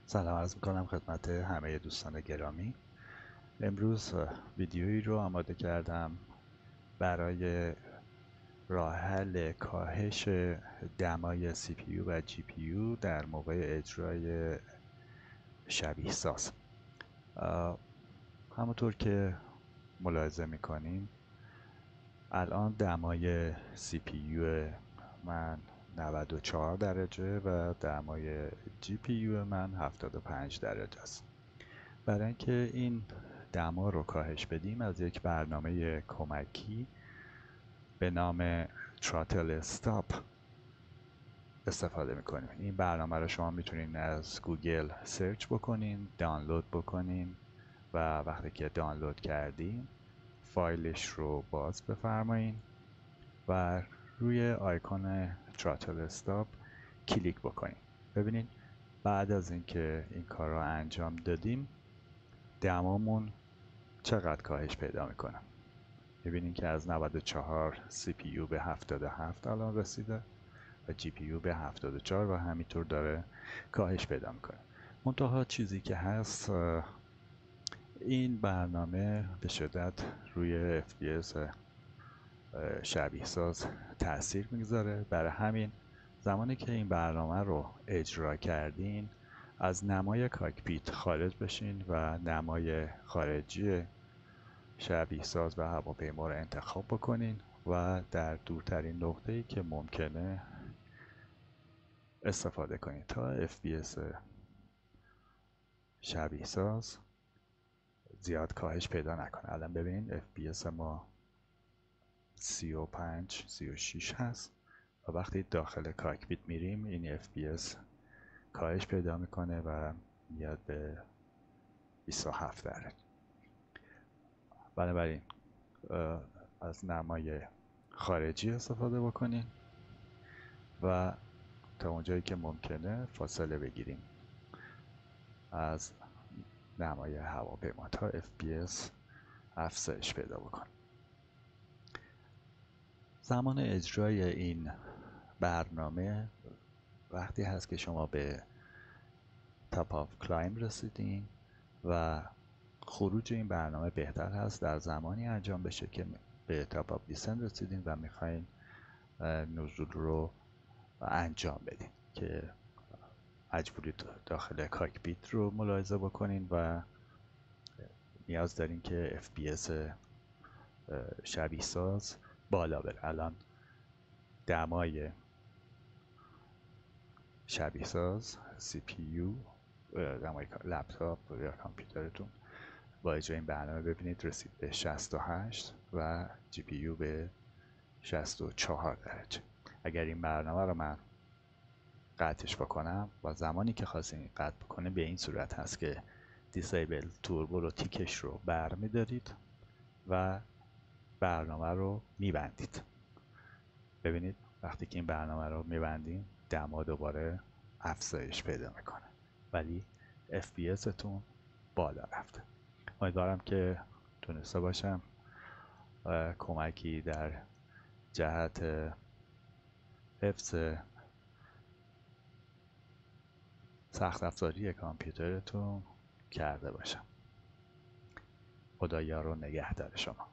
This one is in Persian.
سلام عرض میکنم خدمت همه دوستان گرامی. امروز ویدیویی رو آماده کردم برای راه حل کاهش دمای CPU و GPU در موقع اجرای شبیه ساز. همونطور که ملاحظه میکنیم الان دمای CPU من 94 درجه و دمای GPU من 75 درجه است. برای اینکه این دما رو کاهش بدیم از یک برنامه کمکی به نام تراتل استاپ استفاده میکنیم. این برنامه رو شما میتونین از گوگل سرچ بکنین، دانلود بکنین و وقتی که دانلود کردین فایلش رو باز بفرمایین و روی آیکون تراتل استاپ کلیک بکنین. ببینین بعد از اینکه این کار رو انجام دادیم دمامون چقدر کاهش پیدا میکنه. میبینین که از 94 CPU به 77 الان رسیده و GPU به 74 و همینطور داره کاهش پیدا میکنه. منتها چیزی که هست این برنامه به شدت روی FPS شبیه ساز تاثیر میگذاره. برای همین زمانی که این برنامه رو اجرا کردین از نمای کاکپیت خارج بشین و نمای خارجی شبیه ساز و هواپیما رو انتخاب بکنین و در دورترین نقطه‌ای که ممکنه استفاده کنین تا FPS شبیه ساز زیاد کاهش پیدا نکنه. الان ببینین FPS ما 35 36 هست و وقتی داخل کاکپیت میریم این FPS کاهش پیدا میکنه و میاد به 27 درجه. بنابراین از نمای خارجی استفاده بکنین و تا اونجایی که ممکنه فاصله بگیریم از نمای هواپیما تا FPS افزایش پیدا بکنه. زمان اجرای این برنامه وقتی هست که شما به تاپ آف کلایم رسیدین و خروج این برنامه بهتر هست در زمانی انجام بشه که به تاپ آف دیسند رسیدین و میخواین نزول رو انجام بدین که مجبورید داخل کاکپیت رو ملاحظه بکنین و نیاز دارین که FPS شبیه ساز بالا بره. الان دمای شبیه ساز CPU دمای لپتاپ یا کامپیوترتون با اجرای این برنامه ببینید رسید به 68 و GPU به 64 درجه. اگر این برنامه رو من قطعش بکنم و زمانی که خواستین قطع بکنه به این صورت هست که دیسیبل توربو رو تیکش رو برمیدارید و برنامه رو میبندید. ببینید وقتی که این برنامه رو میبندیم دما دوباره افزایش پیدا میکنه ولی FPS تون بالا رفته. امیدوارم که تونسته باشم کمکی در جهت حفظ سخت افزاری کامپیوترتون کرده باشم. خدا یار و نگهدار شما.